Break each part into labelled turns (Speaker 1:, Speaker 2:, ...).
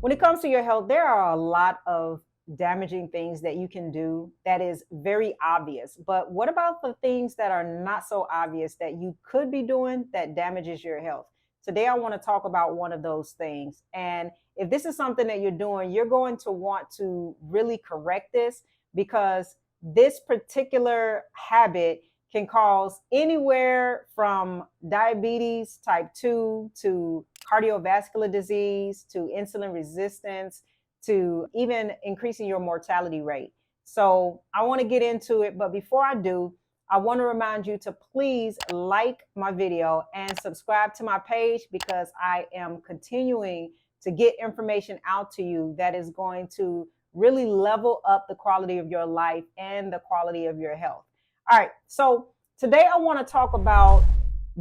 Speaker 1: When it comes to your health, there are a lot of damaging things that you can do that is very obvious. But what about the things that are not so obvious that you could be doing that damages your health? Today, I want to talk about one of those things. And if this is something that you're doing, you're going to want to really correct this because this particular habit can cause anywhere from diabetes type 2 to cardiovascular disease to insulin resistance to even increasing your mortality rate. So I want to get into it, but before I do, I want to remind you to please like my video and subscribe to my page because I am continuing to get information out to you that is going to really level up the quality of your life and the quality of your health. All right, so today I want to talk about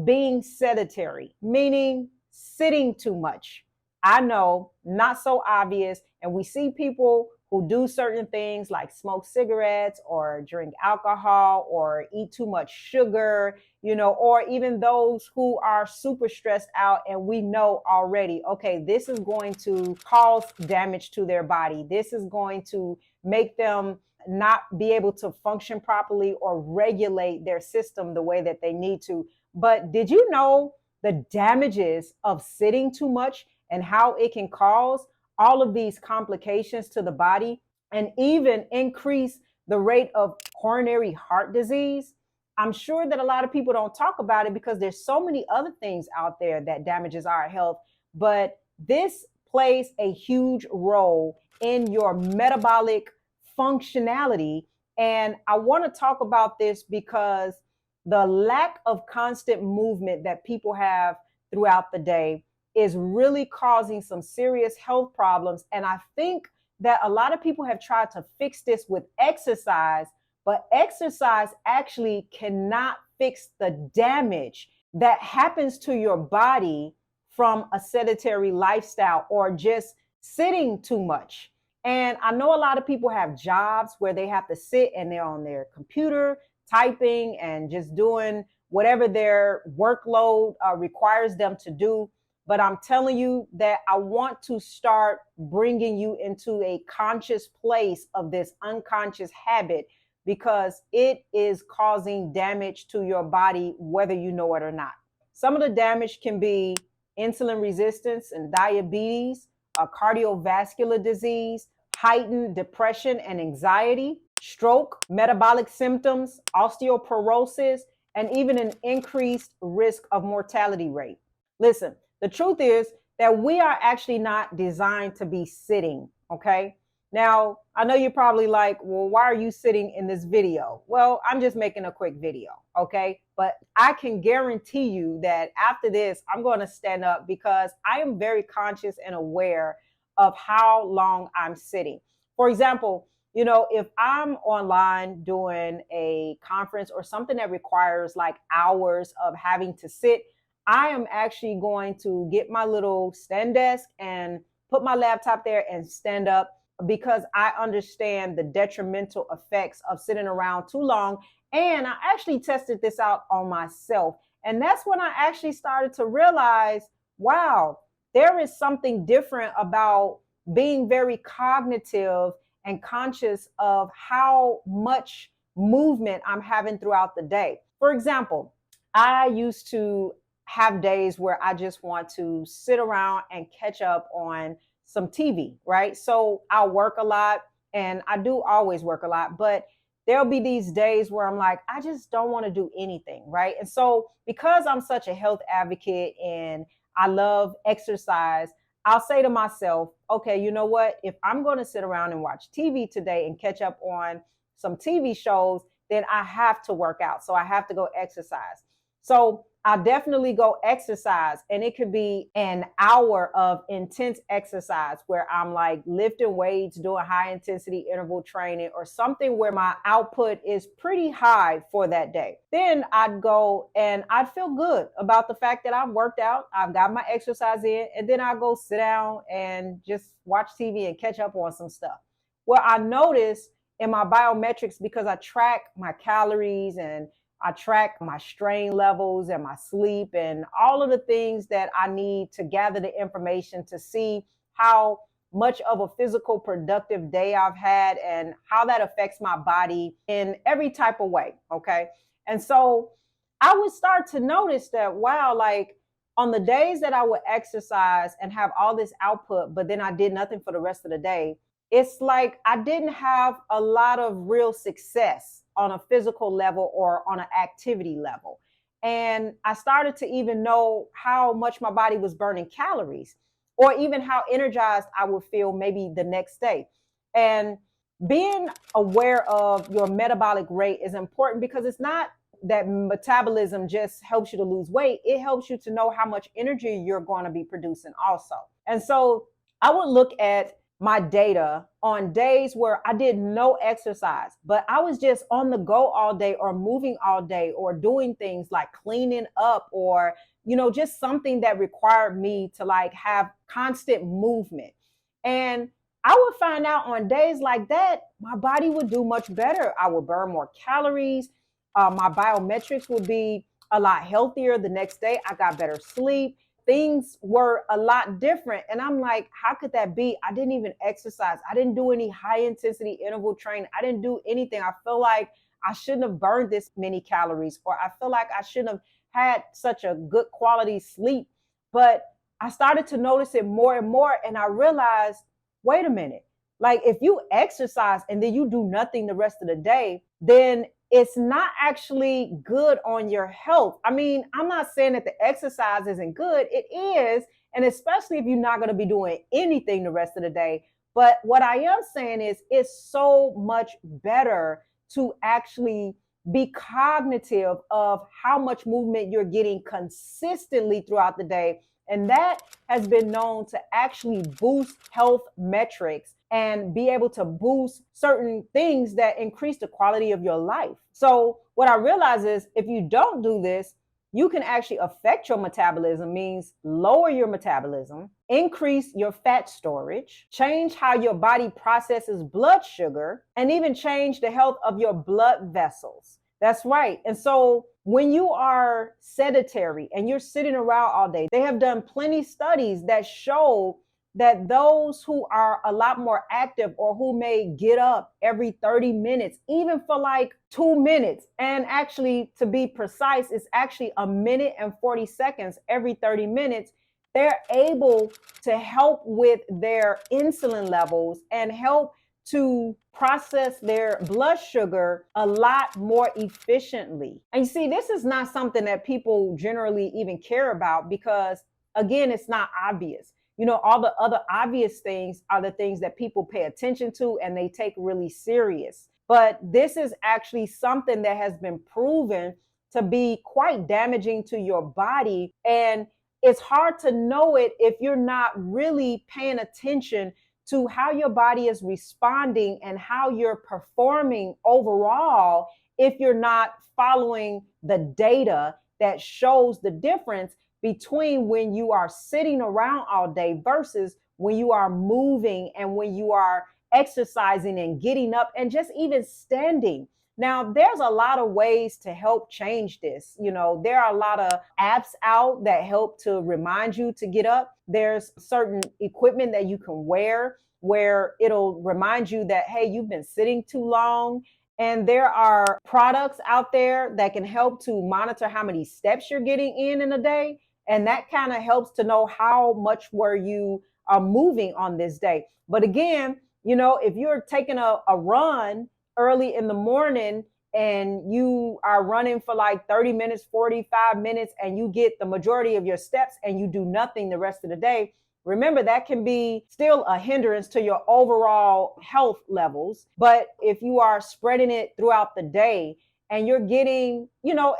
Speaker 1: being sedentary, meaning sitting too much. I know, not so obvious. And we see people who do certain things like smoke cigarettes or drink alcohol or eat too much sugar, or even those who are super stressed out. And we know already, okay, this is going to cause damage to their body. This is going to make them not be able to function properly or regulate their system the way that they need to. But did you know the damages of sitting too much and how it can cause all of these complications to the body and even increase the rate of coronary heart disease? I'm sure that a lot of people don't talk about it because there's so many other things out there that damages our health, but this plays a huge role in your metabolic functionality. And I want to talk about this because the lack of constant movement that people have throughout the day is really causing some serious health problems. And I think that a lot of people have tried to fix this with exercise, but exercise actually cannot fix the damage that happens to your body from a sedentary lifestyle or just sitting too much. And I know a lot of people have jobs where they have to sit and they're on their computer typing and just doing whatever their workload requires them to do. But I'm telling you that I want to start bringing you into a conscious place of this unconscious habit because it is causing damage to your body, whether you know it or not. Some of the damage can be insulin resistance and diabetes, cardiovascular disease, heightened depression and anxiety, stroke, metabolic symptoms, osteoporosis, and even an increased risk of mortality rate. Listen, the truth is that we are actually not designed to be sitting, okay? Now, I know you're probably like, well, why are you sitting in this video? Well, I'm just making a quick video, okay? But I can guarantee you that after this, I'm going to stand up because I am very conscious and aware of how long I'm sitting. For example, if I'm online doing a conference or something that requires like hours of having to sit, I am actually going to get my little stand desk and put my laptop there and stand up because I understand the detrimental effects of sitting around too long. And I actually tested this out on myself. And that's when I actually started to realize, wow, there is something different about being very cognitive and conscious of how much movement I'm having throughout the day. For example, I used to have days where I just want to sit around and catch up on some TV, right? So I work a lot and I do always work a lot, but there'll be these days where I'm like, I just don't want to do anything, right? And so because I'm such a health advocate and I love exercise, I'll say to myself, okay, you know what? If I'm going to sit around and watch TV today and catch up on some TV shows, then I have to work out. So I have to go exercise. So I definitely go exercise, and it could be an hour of intense exercise where I'm like lifting weights, doing high intensity interval training or something where my output is pretty high for that day. Then I'd go and I'd feel good about the fact that I've worked out, I've got my exercise in, and then I go sit down and just watch TV and catch up on some stuff. Well, I notice in my biometrics, because I track my calories and I track my strain levels and my sleep and all of the things that I need to gather the information to see how much of a physical productive day I've had and how that affects my body in every type of way. Okay. And so I would start to notice that, wow, like on the days that I would exercise and have all this output, but then I did nothing for the rest of the day, it's like I didn't have a lot of real success on a physical level or on an activity level. And I started to even know how much my body was burning calories or even how energized I would feel maybe the next day. And being aware of your metabolic rate is important because it's not that metabolism just helps you to lose weight. It helps you to know how much energy you're going to be producing also. And so I would look at my data on days where I did no exercise, but I was just on the go all day or moving all day or doing things like cleaning up or, just something that required me to like have constant movement. And I would find out on days like that, my body would do much better. I would burn more calories. My biometrics would be a lot healthier the next day. I got better sleep. Things were a lot different. And I'm like, how could that be? I didn't even exercise. I didn't do any high intensity interval training. I didn't do anything. I feel like I shouldn't have burned this many calories, or I feel like I shouldn't have had such a good quality sleep. But I started to notice it more and more. And I realized, wait a minute, like if you exercise and then you do nothing the rest of the day, then it's not actually good on your health. I mean, I'm not saying that the exercise isn't good. It is. And especially if you're not going to be doing anything the rest of the day. But what I am saying is it's so much better to actually be cognitive of how much movement you're getting consistently throughout the day. And that has been known to actually boost health metrics and be able to boost certain things that increase the quality of your life. So what I realize is if you don't do this, you can actually affect your metabolism, means lower your metabolism, increase your fat storage, change how your body processes blood sugar, and even change the health of your blood vessels. That's right. And so when you are sedentary and you're sitting around all day, they have done plenty studies that show that those who are a lot more active or who may get up every 30 minutes, even for like 2 minutes, and actually to be precise, it's actually a minute and 40 seconds every 30 minutes, they're able to help with their insulin levels and help to process their blood sugar a lot more efficiently. And you see, this is not something that people generally even care about because, again, it's not obvious. All the other obvious things are the things that people pay attention to and they take really serious. But this is actually something that has been proven to be quite damaging to your body. And it's hard to know it if you're not really paying attention to how your body is responding and how you're performing overall if you're not following the data that shows the difference between when you are sitting around all day versus when you are moving and when you are exercising and getting up and just even standing. Now, there's a lot of ways to help change this. There are a lot of apps out that help to remind you to get up. There's certain equipment that you can wear where it'll remind you that, hey, you've been sitting too long. And there are products out there that can help to monitor how many steps you're getting in a day. And that kind of helps to know how much were you moving on this day. But again, if you're taking a run early in the morning and you are running for like 30 minutes, 45 minutes, and you get the majority of your steps and you do nothing the rest of the day, remember that can be still a hindrance to your overall health levels. But if you are spreading it throughout the day and you're getting,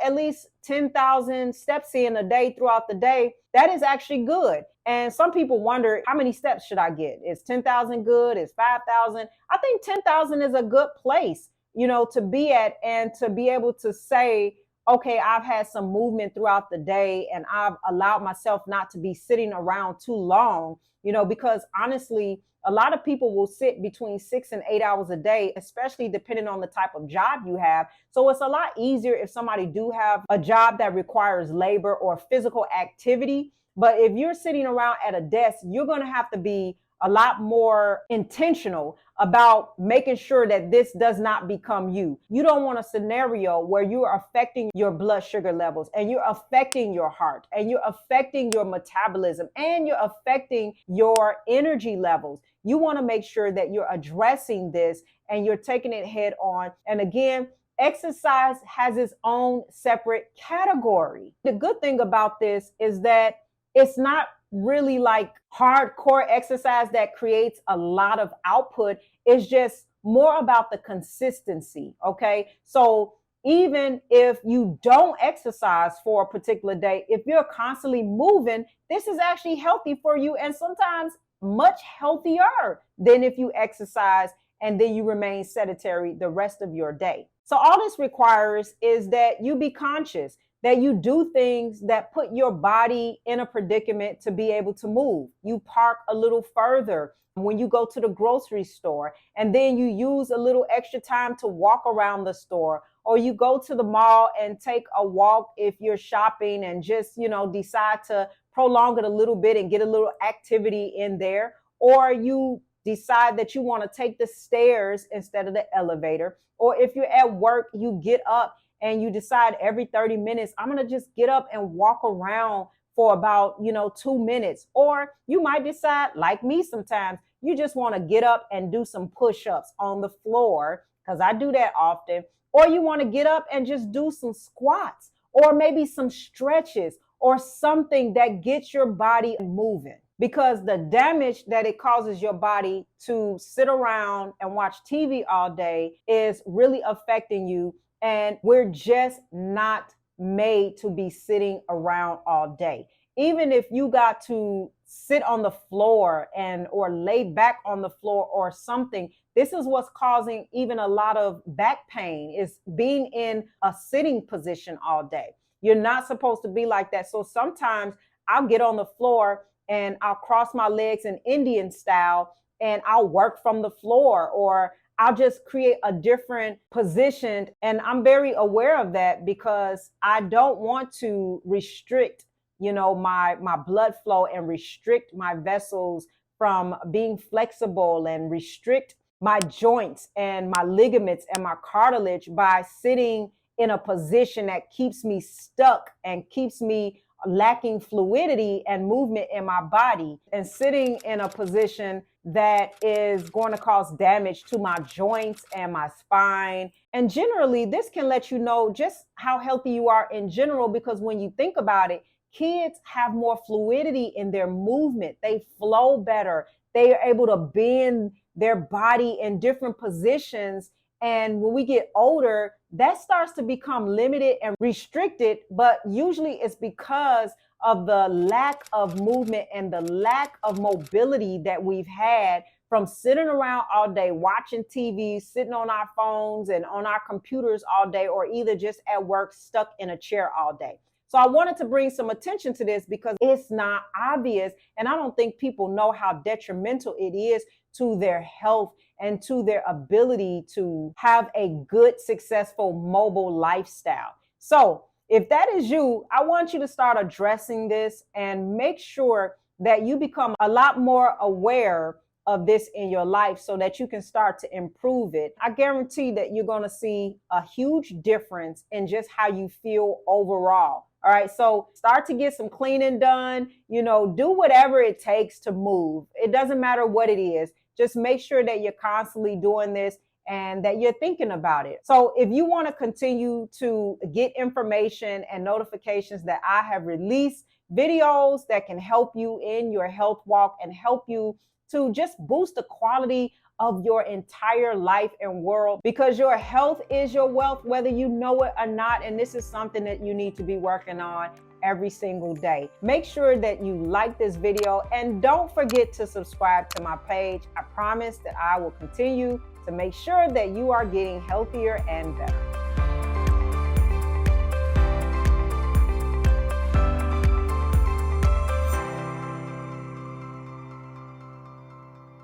Speaker 1: at least 10,000 steps in a day throughout the day, that is actually good. And some people wonder, how many steps should I get? Is 10,000 good? Is 5,000? I think 10,000 is a good place, to be at and to be able to say, okay, I've had some movement throughout the day and I've allowed myself not to be sitting around too long, because honestly, a lot of people will sit between 6 and 8 hours a day, especially depending on the type of job you have. So it's a lot easier if somebody do have a job that requires labor or physical activity. But if you're sitting around at a desk, you're going to have to be a lot more intentional about making sure that this does not become you. You don't want a scenario where you're affecting your blood sugar levels and you're affecting your heart and you're affecting your metabolism and you're affecting your energy levels. You want to make sure that you're addressing this and you're taking it head on. And again, exercise has its own separate category. The good thing about this is that it's not really like hardcore exercise that creates a lot of output. It's just more about the consistency. Okay. So even if you don't exercise for a particular day, if you're constantly moving, this is actually healthy for you and sometimes much healthier than if you exercise and then you remain sedentary the rest of your day. So all this requires is that you be conscious, that you do things that put your body in a predicament to be able to move. You park a little further when you go to the grocery store, and then you use a little extra time to walk around the store, or you go to the mall and take a walk if you're shopping and just, decide to prolong it a little bit and get a little activity in there, or you decide that you want to take the stairs instead of the elevator, or if you're at work, you get up and you decide every 30 minutes, I'm going to just get up and walk around for about, 2 minutes. Or you might decide, like me sometimes, you just want to get up and do some push-ups on the floor, because I do that often. Or you want to get up and just do some squats, or maybe some stretches, or something that gets your body moving. Because the damage that it causes your body to sit around and watch TV all day is really affecting you. And we're just not made to be sitting around all day. Even if you got to sit on the floor or lay back on the floor or something, this is what's causing even a lot of back pain, is being in a sitting position all day. You're not supposed to be like that. So sometimes I'll get on the floor and I'll cross my legs in Indian style and I'll work from the floor, or I'll just create a different position. And I'm very aware of that because I don't want to restrict, my blood flow and restrict my vessels from being flexible and restrict my joints and my ligaments and my cartilage by sitting in a position that keeps me stuck and keeps me lacking fluidity and movement in my body, and sitting in a position that is going to cause damage to my joints and my spine. And generally, this can let you know just how healthy you are in general, because when you think about it, kids have more fluidity in their movement. They flow better. They are able to bend their body in different positions. And when we get older, that starts to become limited and restricted, but usually it's because of the lack of movement and the lack of mobility that we've had from sitting around all day, watching TV, sitting on our phones and on our computers all day, or either just at work, stuck in a chair all day. So I wanted to bring some attention to this because it's not obvious. And I don't think people know how detrimental it is to their health and to their ability to have a good, successful mobile lifestyle. So if that is you, I want you to start addressing this and make sure that you become a lot more aware of this in your life so that you can start to improve it. I guarantee that you're going to see a huge difference in just how you feel overall. All right. So start to get some cleaning done, do whatever it takes to move. It doesn't matter what it is. Just make sure that you're constantly doing this and that you're thinking about it. So if you want to continue to get information and notifications that I have released, videos that can help you in your health walk and help you to just boost the quality of your entire life and world, because your health is your wealth, whether you know it or not. And this is something that you need to be working on every single day. Make sure that you like this video and don't forget to subscribe to my page. I promise that I will continue to make sure that you are getting healthier and better.